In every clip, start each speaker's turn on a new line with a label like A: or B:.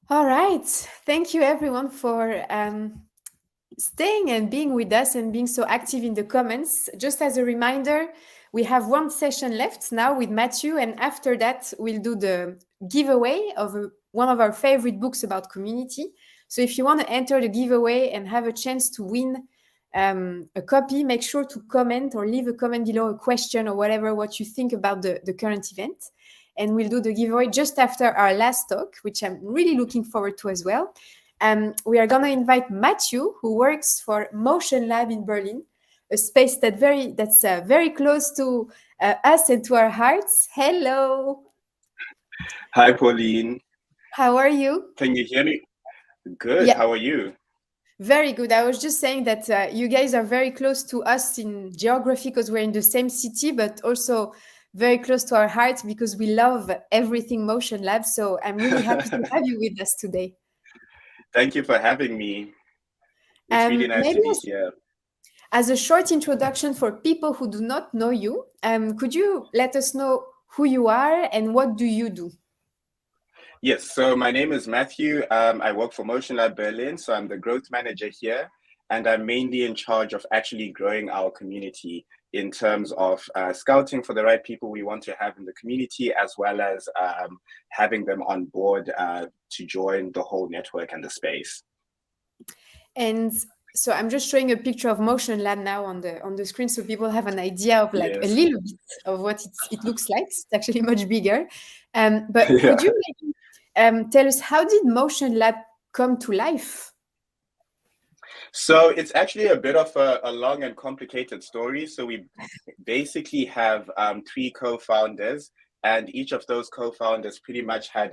A: All right. Thank you, everyone, for staying and being with us and being so active in the comments. Just as a reminder, we have one session left now with Matthew, and after that, we'll do the giveaway of one of our favorite books about community. So if you want to enter the giveaway and have a chance to win a copy, make sure to comment or leave a comment below, a question or whatever, what you think about the current event. And we'll do the giveaway just after our last talk, which I'm really looking forward to as well. We are going to invite Matthew, who works for Motion Lab in Berlin, a space that's very close to us and to our hearts. Hello.
B: Hi, Pauline.
A: How are you?
B: Can you hear me? Good.
A: Yeah,
B: How are you?
A: very good. I was just saying that you guys are very close to us in geography because we're in the same city, but also very close to our hearts because we love everything Motion Lab. So I'm really happy to have you with us today.
B: Thank you for having me. It's really nice
A: Maybe
B: to be here.
A: as a short introduction for people who do not know you, could you let us know who you are and what do you do?
B: Yes, so my name is Matthew. I work for MotionLab.Berlin, so I'm the growth manager here, and I'm mainly in charge of actually growing our community in terms of scouting for the right people we want to have in the community, as well as having them on board to join the whole network and the space.
A: And so I'm just showing a picture of Motion Lab now on the screen, so people have an idea of like a
B: Yes.
A: little bit of what it looks like. It's actually much bigger. But
B: Yeah.
A: could you maybe tell us how did Motion Lab come to life?
B: So it's actually a bit of a long and complicated story. So we basically have three co-founders, and each of those co-founders pretty much had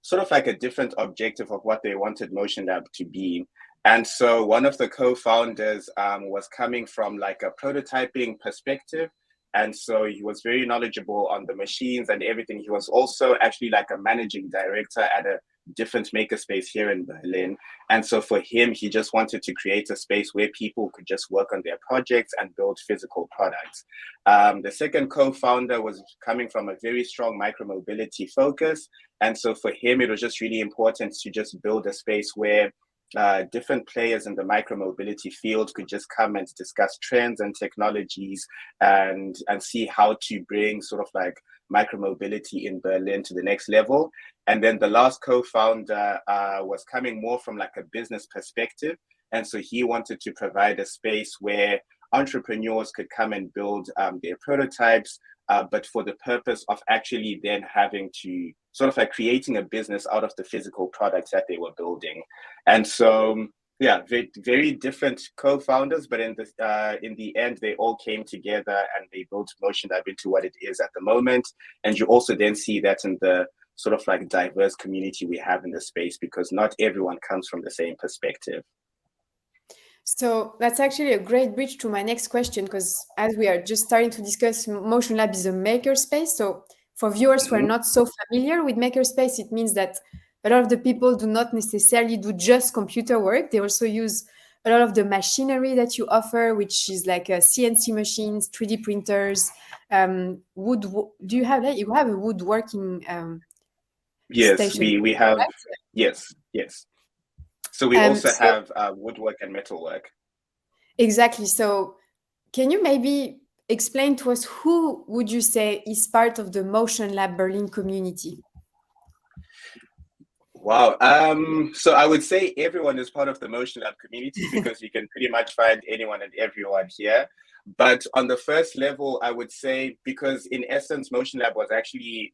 B: sort of like a different objective of what they wanted Motion Lab to be. And so one of the co-founders was coming from like a prototyping perspective. And so he was very knowledgeable on the machines and everything. He was also actually like a managing director at a different makerspace here in Berlin. And so for him, he just wanted to create a space where people could just work on their projects and build physical products. The second co-founder was coming from a very strong micromobility focus. And so for him, it was just really important to just build a space where different players in the micromobility field could just come and discuss trends and technologies and see how to bring sort of like micromobility in Berlin to the next level. And then the last co-founder was coming more from like a business perspective. And so he wanted to provide a space where entrepreneurs could come and build their prototypes, but for the purpose of actually then having to sort of like creating a business out of the physical products that they were building. And so, yeah, very, very different co-founders, but in the end, they all came together and they built Motion Lab into what it is at the moment. And you also then see that in the sort of like diverse community we have in the space, because not everyone comes from the same perspective.
A: So that's actually a great bridge to my next question, because as we are just starting to discuss, Motion Lab is a makerspace. So for viewers who are not so familiar with makerspace, it means that a lot of the people do not necessarily do just computer work. They also use a lot of the machinery that you offer, which is like CNC machines, 3D printers, wood. Do you have that? You have a woodworking
B: Yes,
A: station,
B: we have,
A: right?
B: yes, yes. So we also
A: So
B: have woodwork and metalwork.
A: exactly. So can you maybe explain to us who would you say is part of the Motion Lab Berlin community?
B: Wow. So I would say everyone is part of the Motion Lab community because you can pretty much find anyone and everyone here. But on the first level, I would say, because in essence, Motion Lab was actually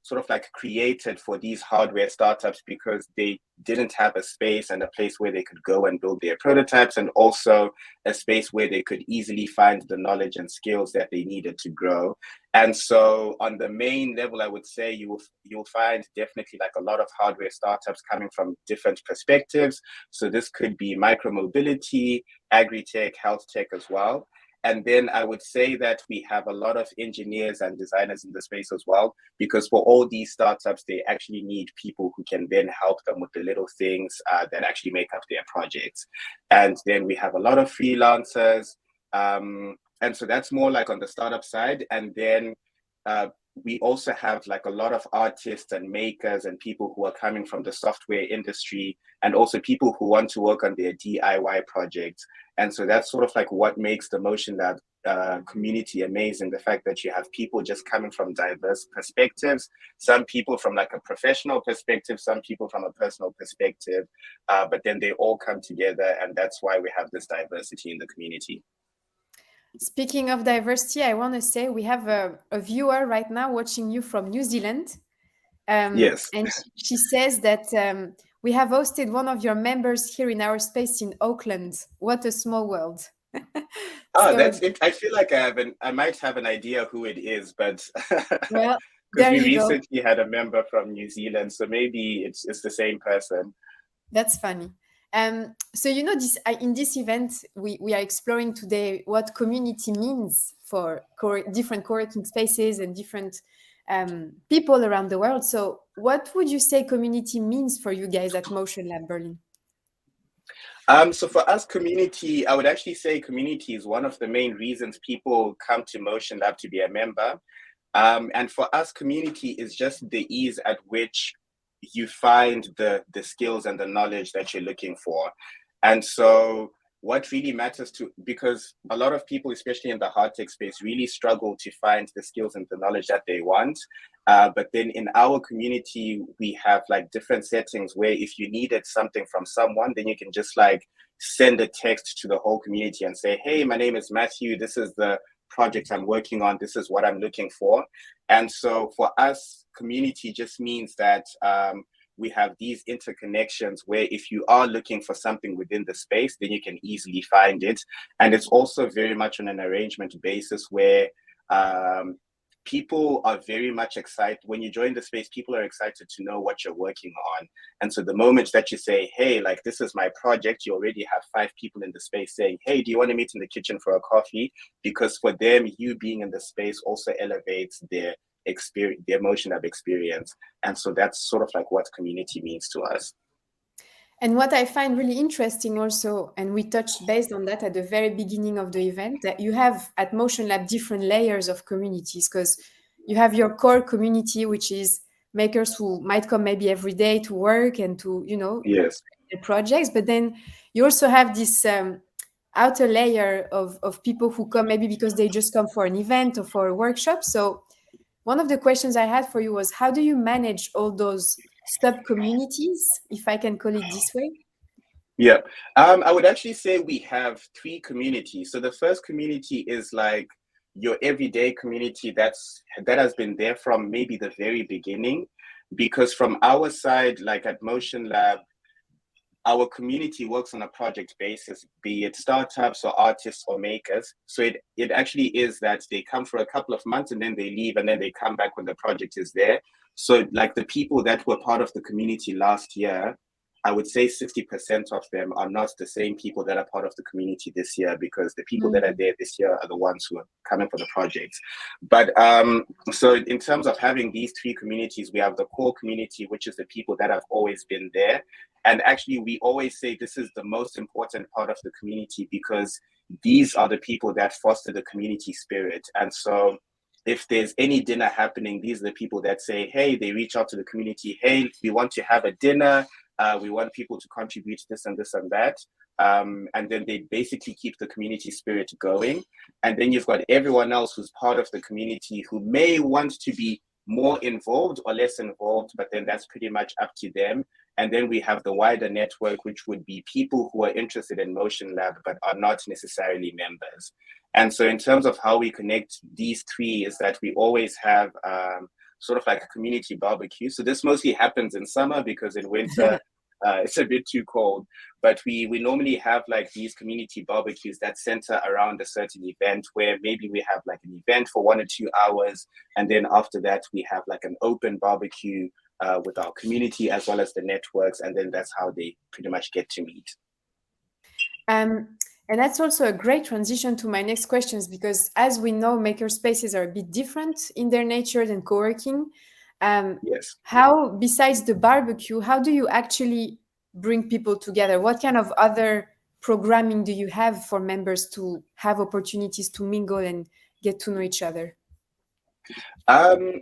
B: sort of like created for these hardware startups because they didn't have a space and a place where they could go and build their prototypes, and also a space where they could easily find the knowledge and skills that they needed to grow. And so on the main level, I would say you'll find definitely like a lot of hardware startups coming from different perspectives. So this could be micromobility, agritech, health tech as well. And then I would say that we have a lot of engineers and designers in the space as well, because for all these startups, they actually need people who can then help them with the little things that actually make up their projects. And then we have a lot of freelancers. And so that's more like on the startup side. And then we also have like a lot of artists and makers and people who are coming from the software industry, and also people who want to work on their DIY projects. And so that's sort of like what makes the Motion Lab community amazing. The fact that you have people just coming from diverse perspectives, some people from like a professional perspective, some people from a personal perspective, but then they all come together, and that's why we have this diversity in the community.
A: Speaking of diversity, I want to say we have a viewer right now watching you from New Zealand.
B: Yes.
A: And she says that we have hosted one of your members here in our space in Auckland. What a small world.
B: Oh,
A: So,
B: that's it. I feel like I might have an idea who it is, but
A: well,
B: because
A: there
B: we
A: you go.
B: recently had a member from New Zealand, so maybe it's the same person.
A: That's funny. So you know, this in this event, we are exploring today what community means for different co-working spaces and different people around the world. So what would you say community means for you guys at MotionLab.Berlin?
B: So for us, community, I would actually say community is one of the main reasons people come to Motion Lab to be a member. And for us, community is just the ease at which you find the skills and the knowledge that you're looking for. And so what really matters to, because a lot of people, especially in the hard tech space, really struggle to find the skills and the knowledge that they want. But then in our community, we have like different settings where if you needed something from someone, then you can just like send a text to the whole community and say, hey, my name is Matthew. This is the project I'm working on. This is what I'm looking for. And so for us, community just means that we have these interconnections where if you are looking for something within the space, then you can easily find it. And it's also very much on an arrangement basis where people are very much excited. When you join the space, people are excited to know what you're working on. And so the moment that you say, hey, like this is my project, you already have 5 people in the space saying, hey, do you want to meet in the kitchen for a coffee? Because for them, you being in the space also elevates their experience, their Motion Lab experience. And so that's sort of like what community means to us.
A: And what I find really interesting also, and we touched based on that at the very beginning of the event, that you have at Motion Lab different layers of communities, because you have your core community, which is makers who might come maybe every day to work and to, you know,
B: Yes.
A: their projects. But then you also have this outer layer of people who come maybe because they just come for an event or for a workshop. So one of the questions I had for you was, how do you manage all those sub communities, if I can call it this way?
B: Yeah. I would actually say we have 3 communities. So the first community is like your everyday community that has been there from maybe the very beginning. Because from our side, like at Motion Lab, our community works on a project basis, be it startups or artists or makers. So it actually is that they come for a couple of months and then they leave and then they come back when the project is there. So like the people that were part of the community last year, I would say 60% of them are not the same people that are part of the community this year, because the people that are there this year are the ones who are coming for the projects. But so in terms of having these 3 communities, we have the core community, which is the people that have always been there. And actually, we always say this is the most important part of the community, because these are the people that foster the community spirit. And so if there's any dinner happening, these are the people that say, hey, they reach out to the community, hey, we want to have a dinner. We want people to contribute this and this and that. And then they basically keep the community spirit going. And then you've got everyone else who's part of the community who may want to be more involved or less involved, but then that's pretty much up to them. And then we have the wider network, which would be people who are interested in Motion Lab, but are not necessarily members. And so in terms of how we connect these 3 is that we always have sort of like a community barbecue. So this mostly happens in summer, because in winter, it's a bit too cold. But we normally have like these community barbecues that center around a certain event, where maybe we have like an event for 1 or 2 hours. And then after that, we have like an open barbecue with our community as well as the networks. And then that's how they pretty much get to meet.
A: And that's also a great transition to my next questions, because as we know, maker spaces are a bit different in their nature than co-working.
B: Yes.
A: How, besides the barbecue, how do you actually bring people together? What kind of other programming do you have for members to have opportunities to mingle and get to know each other?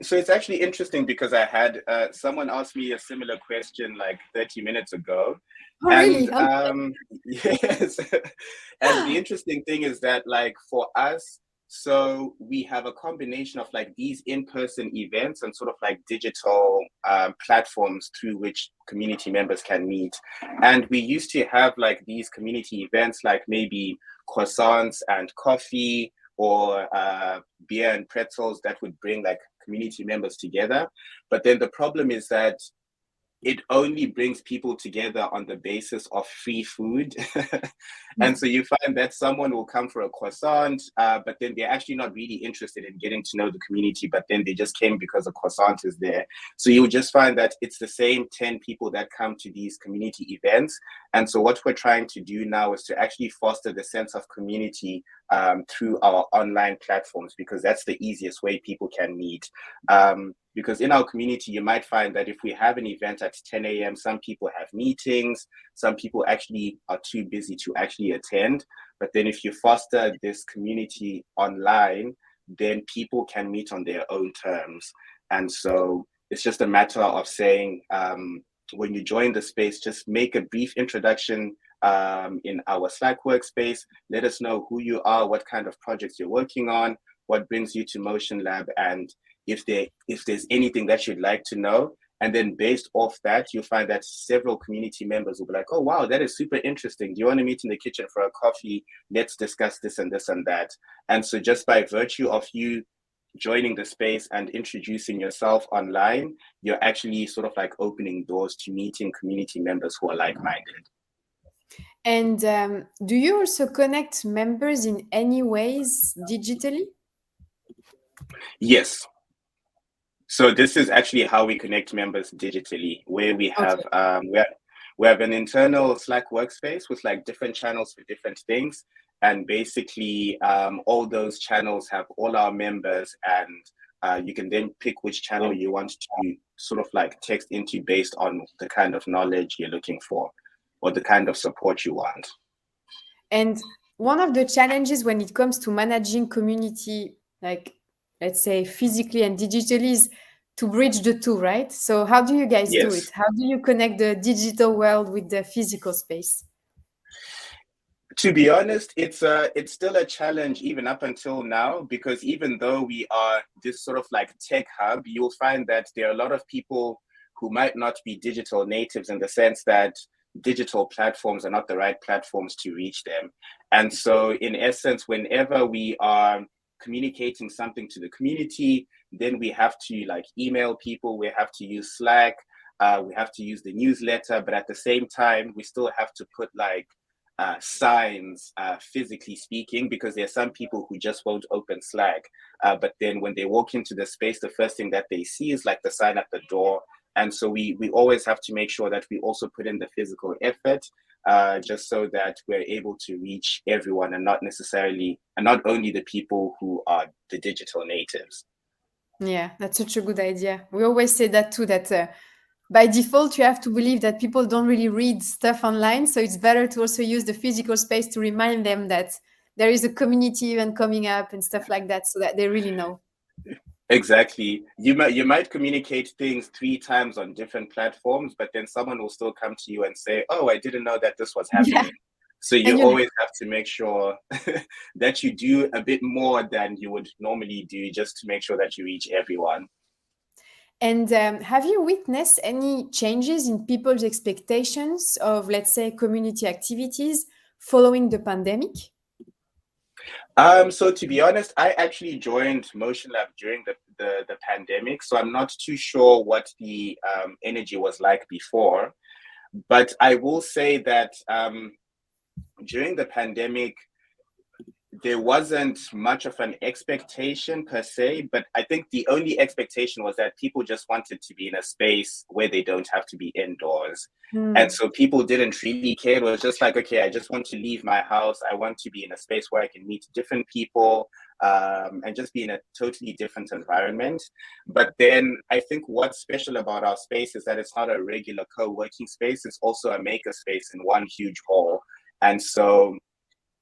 B: So it's actually interesting because I had someone ask me a similar question like 30 minutes ago.
A: Oh,
B: And
A: really? Okay.
B: yes, and the interesting thing is that like for us, so we have a combination of like these in-person events and sort of like digital platforms through which community members can meet. And we used to have like these community events like maybe croissants and coffee or beer and pretzels that would bring like community members together. But then the problem is that it only brings people together on the basis of free food. And so you find that someone will come for a croissant, but then they're actually not really interested in getting to know the community, but then they just came because a croissant is there. So you just find that it's the same 10 people that come to these community events. And so what we're trying to do now is to actually foster the sense of community through our online platforms, because that's the easiest way people can meet. Because in our community, you might find that if we have an event at 10 a.m., some people have meetings, some people actually are too busy to actually attend. But then if you foster this community online, then people can meet on their own terms. And so it's just a matter of saying, when you join the space, just make a brief introduction in our Slack workspace. Let us know who you are, what kind of projects you're working on, what brings you to Motion Lab, and if there's anything that you'd like to know. And then based off that, you'll find that several community members will be like, oh, wow, that is super interesting. Do you want to meet in the kitchen for a coffee? Let's discuss this and this and that. And so just by virtue of you joining the space and introducing yourself online, you're actually sort of like opening doors to meeting community members who are like-minded.
A: And do you also connect members in any ways digitally?
B: Yes. So this is actually how we connect members digitally, where
A: Okay.
B: we have an internal Slack workspace with like different channels for different things, and basically all those channels have all our members, and you can then pick which channel you want to sort of like text into based on the kind of knowledge you're looking for or the kind of support you want.
A: And one of the challenges when it comes to managing community, like let's say physically and digitally, is to bridge the two, right? So how do you guys do it?
B: Yes.
A: How do you connect the digital world with the physical space?
B: To be honest, it's still a challenge even up until now, because even though we are this sort of like tech hub, you'll find that there are a lot of people who might not be digital natives, in the sense that digital platforms are not the right platforms to reach them. And so in essence, whenever we are communicating something to the community, then we have to like email people, we have to use Slack, we have to use the newsletter, but at the same time, we still have to put like signs, physically speaking, because there are some people who just won't open Slack. But then when they walk into the space, the first thing that they see is like the sign at the door. And so we always have to make sure that we also put in the physical effort, just so that we're able to reach everyone, and not only the people who are the digital natives.
A: Yeah, that's such a good idea. We always say that too, that by default, you have to believe that people don't really read stuff online. So it's better to also use the physical space to remind them that there is a community event coming up and stuff like that, so that they really know.
B: Exactly. You might communicate things 3 times on different platforms, but then someone will still come to you and say, "Oh, I didn't know that this was
A: Yeah.
B: happening." So you
A: And
B: always have to make sure that you do a bit more than you would normally do, just to make sure that you reach everyone.
A: have you witnessed any changes in people's expectations of, let's say, community activities following the pandemic?
B: So to be honest, I actually joined Motion Lab during the pandemic, so I'm not too sure what the energy was like before. But I will say that during the pandemic, there wasn't much of an expectation per se, but I think the only expectation was that people just wanted to be in a space where they don't have to be indoors. And
A: Hmm.
B: so people didn't really care. It was just like, okay, I just want to leave my house. I want to be in a space where I can meet different people, and just be in a totally different environment. But then I think what's special about our space is that it's not a regular co-working space. It's also a maker space in one huge hall. And so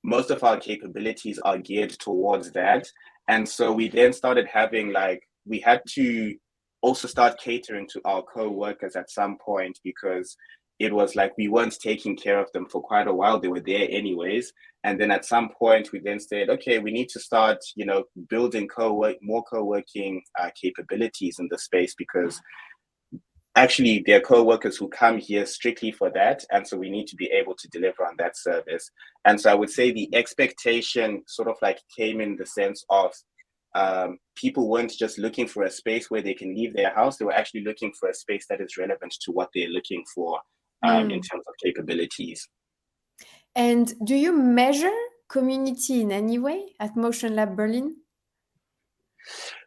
B: most of our capabilities are geared towards that. And so we then started having like we had to also start catering to our co-workers at some point, because it was like we weren't taking care of them for quite a while. They were there anyways. And then at some point we then said, okay, we need to start, building more co-working capabilities in the space, because actually there are co-workers who come here strictly for that, and so we need to be able to deliver on that service. And so I would say the expectation sort of like came in the sense of people weren't just looking for a space where they can leave their house. They were actually looking for a space that is relevant to what they're looking for in terms of capabilities.
A: And do you measure community in any way at MotionLab.Berlin?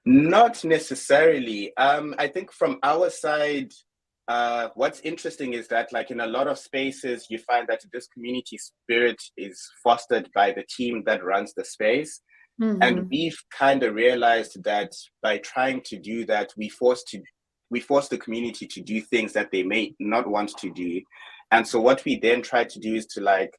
B: Not necessarily. I think from our side, what's interesting is that, like, in a lot of spaces, you find that this community spirit is fostered by the team that runs the space. And we've kind of realized that by trying to do that, we force the community to do things that they may not want to do. And so what we then try to do is to like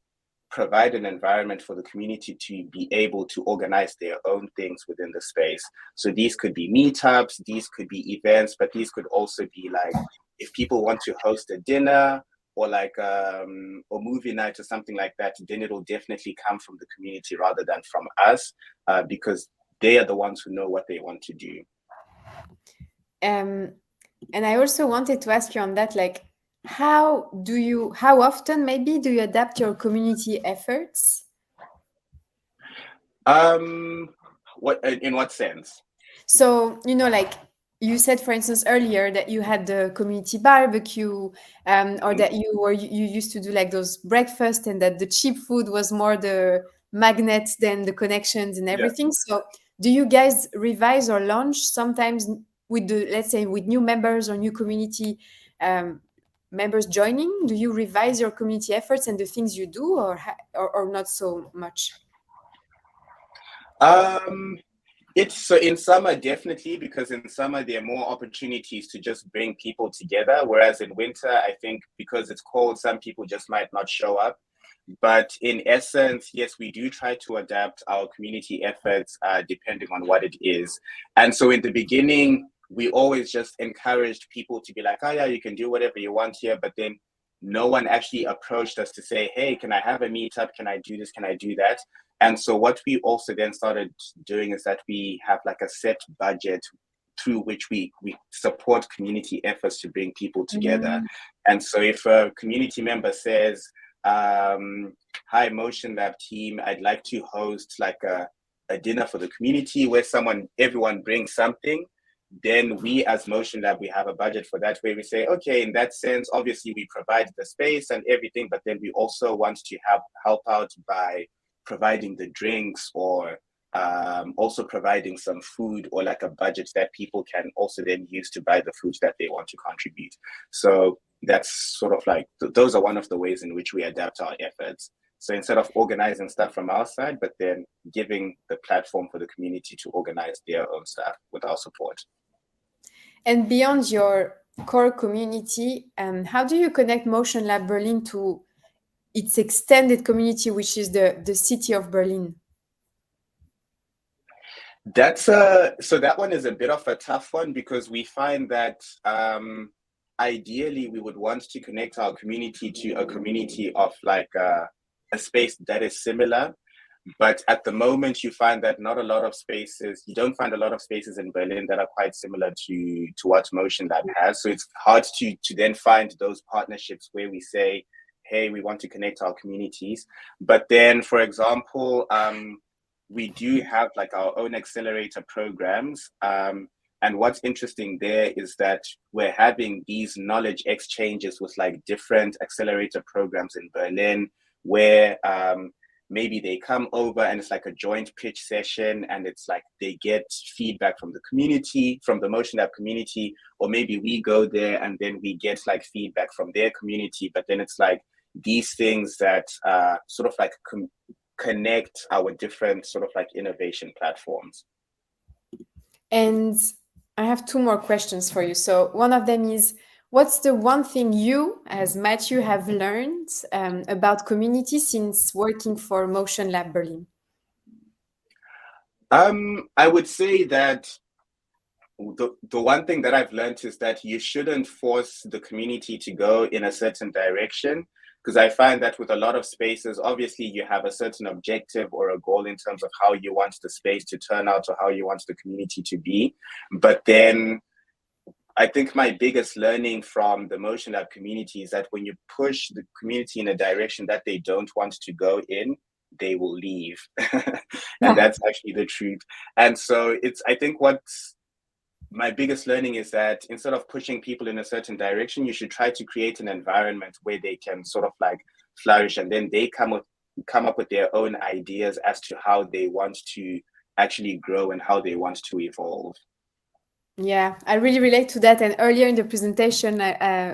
B: provide an environment for the community to be able to organize their own things within the space. So these could be meetups, these could be events, but these could also be like, if people want to host a dinner or like or movie night or something like that, then it'll definitely come from the community rather than from us, because they are the ones who know what they want to do.
A: And I also wanted to ask you on that, like, how often maybe do you adapt your community efforts?
B: In what sense?
A: So, like you said, for instance, earlier that you had the community barbecue, or that you used to do like those breakfast, and that the cheap food was more the magnet than the connections and everything. Yeah. So, do you guys revise or launch sometimes with let's say, with new members or new community members joining? Do you revise your community efforts and the things you do, or not so much?
B: It's so in summer, definitely, because in summer there are more opportunities to just bring people together. Whereas in winter, I think because it's cold, some people just might not show up. But in essence, yes, we do try to adapt our community efforts depending on what it is. And so in the beginning, we always just encouraged people to be like, oh yeah, you can do whatever you want here. But then no one actually approached us to say, hey, can I have a meetup? Can I do this? Can I do that? And so what we also then started doing is that we have like a set budget through which we support community efforts to bring people together. And so if a community member says, hi, MotionLab team, I'd like to host like a dinner for the community where everyone brings something, then we as MotionLab, we have a budget for that, where we say, okay, in that sense, obviously we provide the space and everything, but then we also want to help out by providing the drinks, or also providing some food, or like a budget that people can also then use to buy the food that they want to contribute. So that's sort of like, those are one of the ways in which we adapt our efforts. So instead of organizing stuff from our side, but then giving the platform for the community to organize their own stuff with our support.
A: And beyond your core community, how do you connect MotionLab.Berlin to its extended community, which is the city of Berlin?
B: So that one is a bit of a tough one, because we find that ideally we would want to connect our community to a community of like a space that is similar. But at the moment, you find that you don't find a lot of spaces in Berlin that are quite similar to what MotionLab has. So it's hard to then find those partnerships where we say, hey, we want to connect our communities. But then, for example, we do have like our own accelerator programs. And what's interesting there is that we're having these knowledge exchanges with like different accelerator programs in Berlin, where maybe they come over and it's like a joint pitch session, and it's like they get feedback from the community, from the MotionLab community, or maybe we go there and then we get like feedback from their community. But then it's like these things that sort of like connect our different sort of like innovation platforms.
A: And I have two more questions for you. So one of them is, what's the one thing you, as Matthew, have learned about community since working for MotionLab.Berlin?
B: I would say that the one thing that I've learned is that you shouldn't force the community to go in a certain direction. Because I find that with a lot of spaces, obviously you have a certain objective or a goal in terms of how you want the space to turn out or how you want the community to be. But then I think my biggest learning from the Motion Lab community is that when you push the community in a direction that they don't want to go in, they will leave. And that's actually the truth. And so I think what's my biggest learning is that instead of pushing people in a certain direction, you should try to create an environment where they can sort of like flourish, and then they come up with their own ideas as to how they want to actually grow and how they want to evolve.
A: Yeah, I really relate to that. And earlier in the presentation,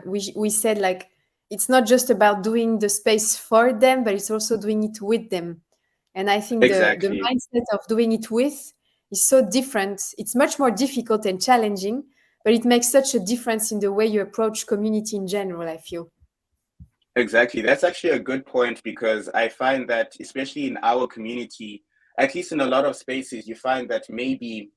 A: we said like it's not just about doing the space for them, but it's also doing it with them. And I think the
B: Exactly.
A: mindset of doing it with is so different. It's much more difficult and challenging, but it makes such a difference in the way you approach community in general, I feel.
B: Exactly. That's actually a good point, because I find that especially in our community, at least in a lot of spaces, you find that maybe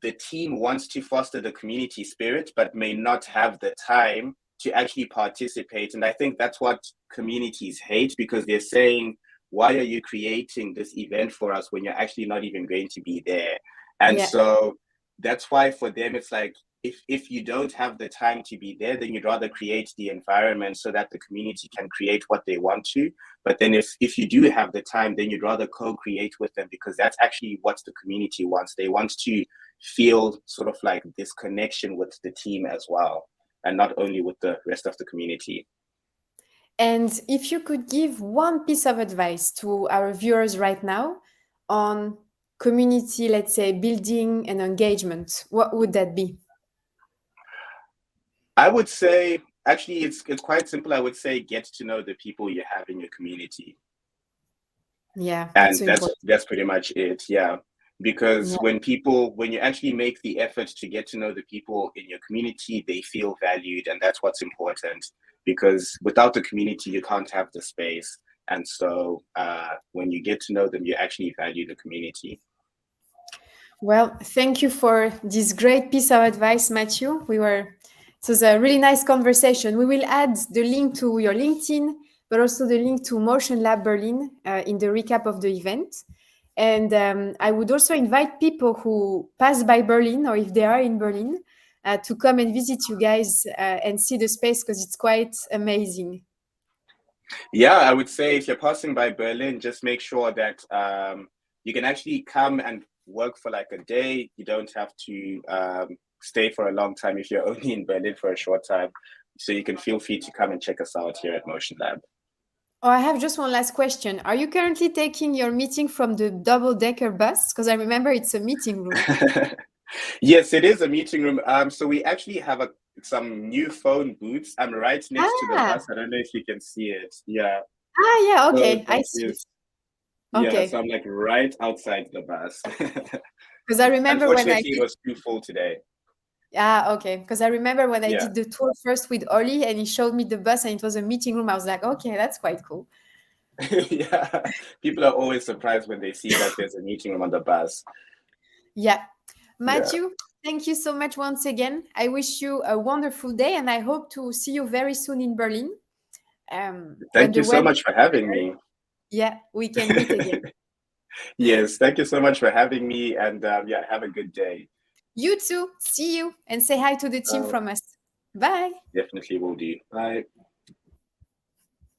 B: the team wants to foster the community spirit, but may not have the time to actually participate. And I think that's what communities hate, because they're saying, why are you creating this event for us when you're actually not even going to be there? And
A: Yeah.
B: so that's why for them, it's like, if you don't have the time to be there, then you'd rather create the environment so that the community can create what they want to. But then if you do have the time, then you'd rather co-create with them, because that's actually what the community wants. They want to feel sort of like this connection with the team as well, and not only with the rest of the community.
A: And if you could give one piece of advice to our viewers right now on community, let's say, building and engagement, what would that be?
B: I would say, actually, it's quite simple. I would say get to know the people you have in your community.
A: Yeah, that's
B: And
A: so important.
B: that's pretty much it. Yeah. Because
A: Yeah.
B: when you actually make the effort to get to know the people in your community, they feel valued, and that's what's important. Because without the community, you can't have the space. And so when you get to know them, you actually value the community.
A: Well, thank you for this great piece of advice, Matthew. It was a really nice conversation. We will add the link to your LinkedIn, but also the link to MotionLab.Berlin in the recap of the event. And I would also invite people who pass by Berlin, or if they are in Berlin, to come and visit you guys and see the space, because it's quite amazing.
B: Yeah, I would say if you're passing by Berlin, just make sure that you can actually come and work for like a day. You don't have to stay for a long time if you're only in Berlin for a short time. So you can feel free to come and check us out here at Motion Lab.
A: Oh, I have just one last question. Are you currently taking your meeting from the double-decker bus? Because I remember it's a meeting room.
B: Yes, it is a meeting room. So we actually have some new phone booths. I'm right next to the
A: Ah,
B: bus. I don't know if you can see it. Yeah.
A: yeah,
B: So
A: okay. I
B: that
A: see it.
B: is, yeah, so
A: Okay.
B: I'm like right outside the bus.
A: Because I remember when I
B: Unfortunately, it
A: did,
B: was too full today.
A: okay. Because I remember when I
B: Yeah.
A: did the tour first with Ollie and he showed me the bus and it was a meeting room. I was like, okay, that's quite cool.
B: Yeah. People are always surprised when they see that there's a meeting room on the bus.
A: Yeah.
B: Yeah.
A: Matthew, thank you so much once again. I wish you a wonderful day and I hope to see you very soon in Berlin. When
B: Thank
A: the
B: you so
A: weather,
B: much for having me.
A: yeah, we can meet again.
B: Yes, thank you so much for having me. And yeah, have a good day.
A: You too. See you and say hi to the team
B: Uh,
A: from us. Bye.
B: Definitely will do. Bye.